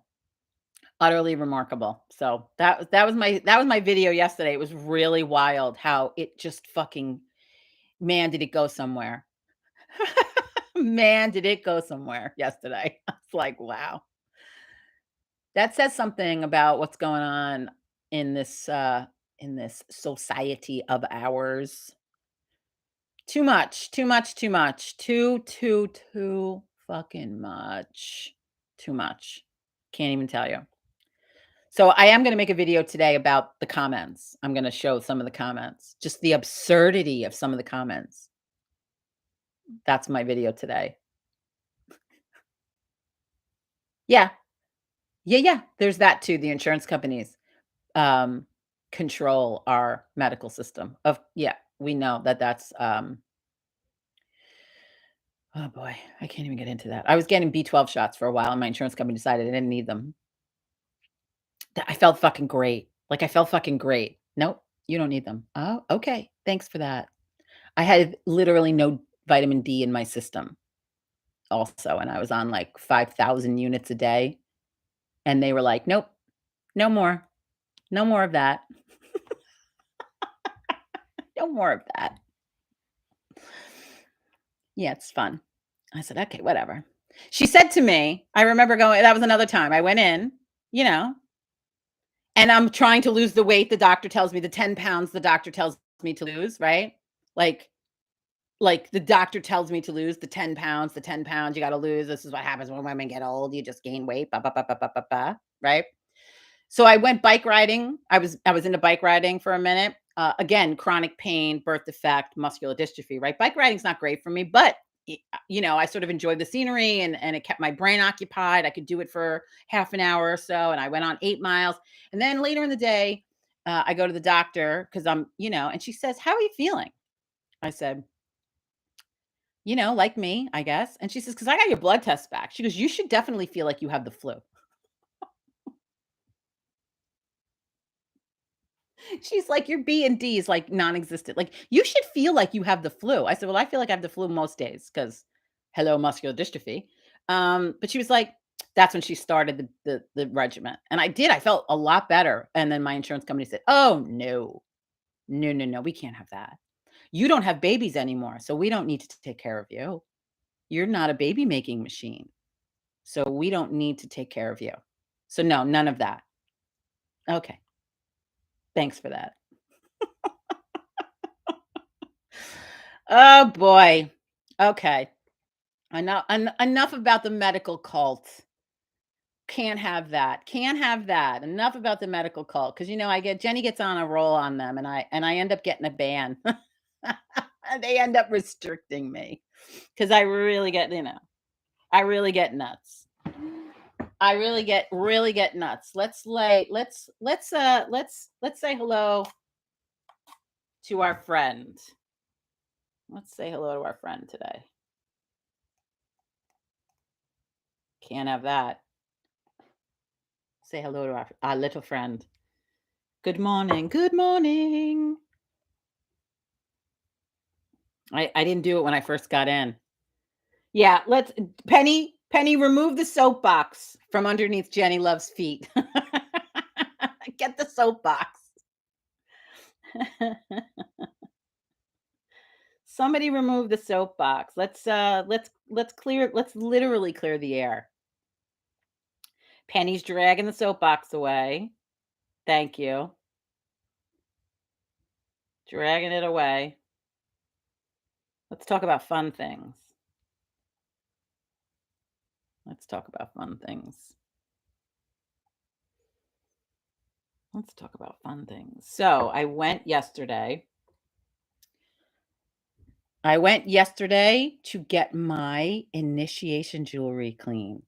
utterly remarkable. So that was my video yesterday. It was really wild how it just fucking man did it go somewhere. Man, did it go somewhere yesterday. I was like, wow. That says something about what's going on in this society of ours. Too much, too much, too much. Too fucking much. Too much. Can't even tell you. So I am gonna make a video today about the comments. I'm gonna show some of the comments, just the absurdity of some of the comments. That's my video today. Yeah. Yeah, yeah. There's that too. The insurance companies um, control our medical system. Of yeah, we know that oh boy, I can't even get into that. I was getting B12 shots for a while and my insurance company decided I didn't need them. I felt fucking great. Like I felt fucking great. Nope, you don't need them. Oh, okay. Thanks for that. I had literally no vitamin D in my system also, and I was on like 5,000 units a day. And they were like, nope, no more. No more of that. No more of that. Yeah, it's fun. I said, okay, whatever. She said to me, I remember going, that was another time I went in, you know, and I'm trying to lose the weight the doctor tells me, the 10 pounds the doctor tells me to lose, right? Like, like the doctor tells me to lose the 10 pounds you got to lose. This is what happens when women get old. You just gain weight, right? So I went bike riding. I was into bike riding for a minute. Again, chronic pain, birth defect, muscular dystrophy, right? Bike riding's not great for me, but you know, I sort of enjoyed the scenery and it kept my brain occupied. I could do it for half an hour or so, and I went on 8 miles. And then later in the day, I go to the doctor because I'm, you know, and she says, "How are you feeling?" I said, "You know, like me, I guess." And she says, "Because I got your blood test back." She goes, "You should definitely feel like you have the flu." She's like, "Your B and D is, like, non-existent. Like, you should feel like you have the flu." I said, "Well, I feel like I have the flu most days because hello, muscular dystrophy." But she was like, that's when she started the regimen, and I did. I felt a lot better, and then my insurance company said, "Oh, no. No, no, no, we can't have that. You don't have babies anymore, so we don't need to take care of you. You're not a baby-making machine, so we don't need to take care of you. So, no, none of that." Okay, thanks for that. Oh, boy. Okay. Enough about the medical cult. Can't have that. Can't have that. Enough about the medical cult because you know, I get Jenny gets on a roll on them, and I end up getting a ban. They end up restricting me because I really get, you know, I really get nuts. I really get nuts. Let's say hello to our friend. Let's say hello to our friend today. Can't have that. Say hello to our little friend. Good morning. Good morning. I didn't do it when I first got in. Yeah, let's Penny, remove the soapbox from underneath Jenni Love's feet. Get the soapbox. Somebody remove the soapbox. Let's literally clear the air. Penny's dragging the soapbox away. Thank you. Dragging it away. Let's talk about fun things. Let's talk about fun things. Let's talk about fun things. So I went yesterday. To get my initiation jewelry cleaned.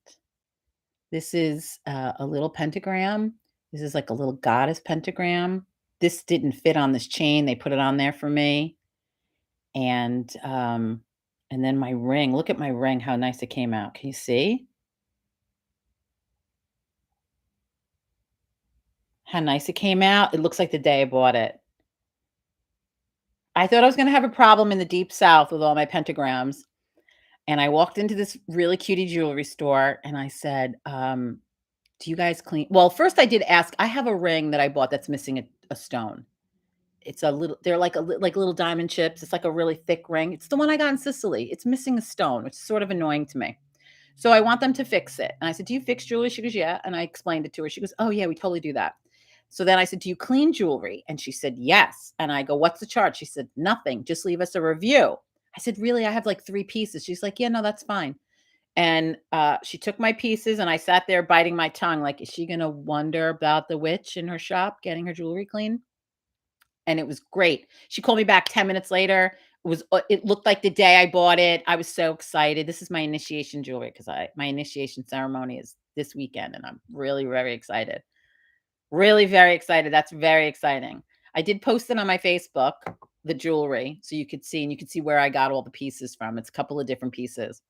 This is a little pentagram. This is like a little goddess pentagram. This didn't fit on this chain. They put it on there for me. And then my ring. Look at my ring, how nice it came out. Can you see? How nice it came out. It looks like the day I bought it. I thought I was gonna have a problem in the deep South with all my pentagrams. And I walked into this really cutie jewelry store and I said, "Do you guys clean?" Well, first I did ask. I have a ring that I bought that's missing a stone. It's a little, they're like like little diamond chips. It's like a really thick ring. It's the one I got in Sicily. It's missing a stone, which is sort of annoying to me. So I want them to fix it. And I said, "Do you fix jewelry?" She goes, "Yeah." And I explained it to her. She goes, "Oh, yeah, we totally do that." So then I said, "Do you clean jewelry?" And she said, "Yes." And I go, "What's the charge?" She said, "Nothing. Just leave us a review." I said, "Really? I have like 3 pieces." She's like, "Yeah, no, that's fine." And, she took my pieces, and I sat there biting my tongue like, "Is she gonna wonder about the witch in her shop getting her jewelry clean?" And it was great. She called me back 10 minutes later. It looked like the day I bought it. I was so excited. This is my initiation jewelry because I my initiation ceremony is this weekend, and I'm really very excited. Really very excited. That's very exciting. I did post it on my Facebook, the jewelry, so you could see, and you could see where I got all the pieces from. It's a couple of different pieces.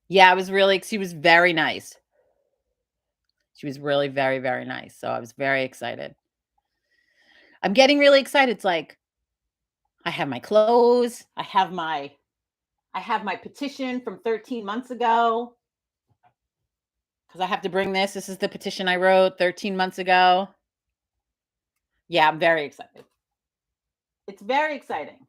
Yeah, I was really she was very nice. She was really very, very nice, so I was very excited. I'm getting really excited. It's like, I have my clothes, I have my petition from 13 months ago because I have to bring this. This is the petition I wrote 13 months ago. Yeah, I'm very excited. It's very exciting.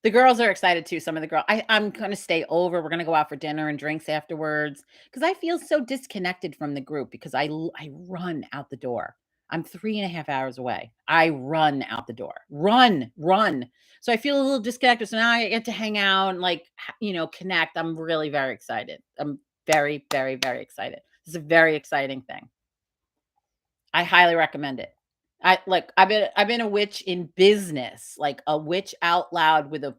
The girls are excited too. Some of the girls. I'm gonna stay over. We're gonna go out for dinner and drinks afterwards because I feel so disconnected from the group because I run out the door. I'm 3.5 hours away. I run out the door. Run, run. So I feel a little disconnected. So now I get to hang out and like connect. I'm really very excited. I'm very, very, very excited. It's a very exciting thing. I highly recommend it. I've been a witch in business, like a witch out loud with a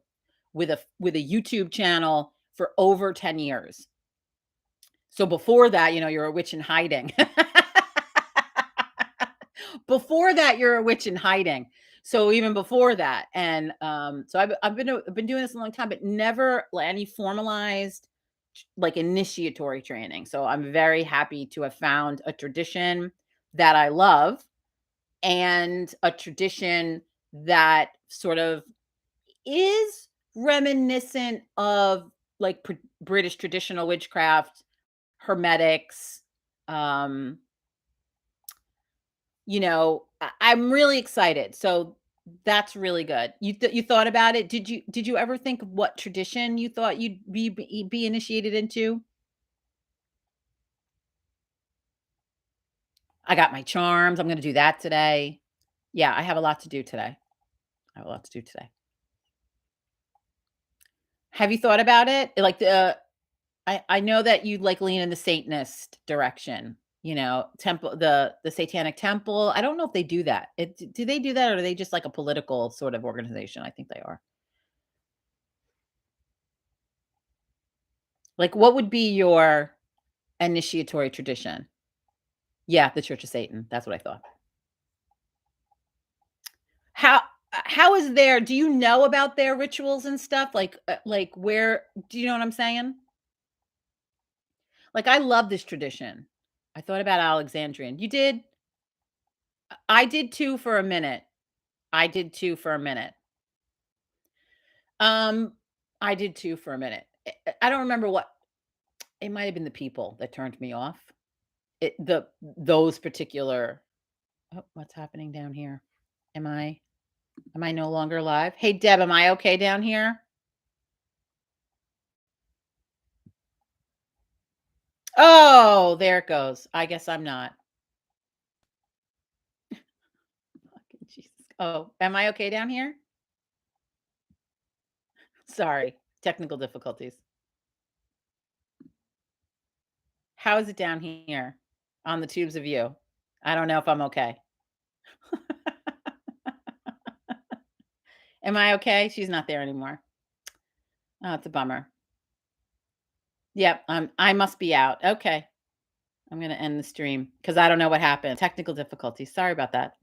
YouTube channel for over 10 years. So before that, you're a witch in hiding. Before that, you're a witch in hiding. So even before that, and so I've been doing this a long time, but never like any formalized like initiatory training. So I'm very happy to have found a tradition that I love and a tradition that sort of is reminiscent of like British traditional witchcraft, hermetics. Um, I'm really excited. So that's really good. You thought about it? Did you ever think of what tradition you thought you'd be initiated into? I got my charms. I'm going to do that today. Yeah, I have a lot to do today. I have a lot to do today. Have you thought about it? Like I know that you like lean in the Satanist direction, temple the Satanic Temple. I don't know if they do that. Do they do that or are they just like a political sort of organization? I think they are. Like what would be your initiatory tradition? Yeah, the Church of Satan. That's what I thought. How how is their do you know about their rituals and stuff? Like where do you know what I'm saying? Like I love this tradition. I thought about Alexandrian. You did? I did too for a minute. I did too for a minute. Um, I did too for a minute. I don't remember what it might have been the people that turned me off. Those particular oh, what's happening down here? Am I am I no longer live? Hey Deb, am I okay down here? Oh, there it goes. I guess I'm not. Fucking Jesus. Oh, am I okay down here? Sorry. Technical difficulties. How is it down here on the tubes of you? I don't know if I'm okay. Am I okay? She's not there anymore. Oh, it's a bummer. Yep, I must be out. Okay. I'm gonna end the stream because I don't know what happened. Technical difficulties. Sorry about that.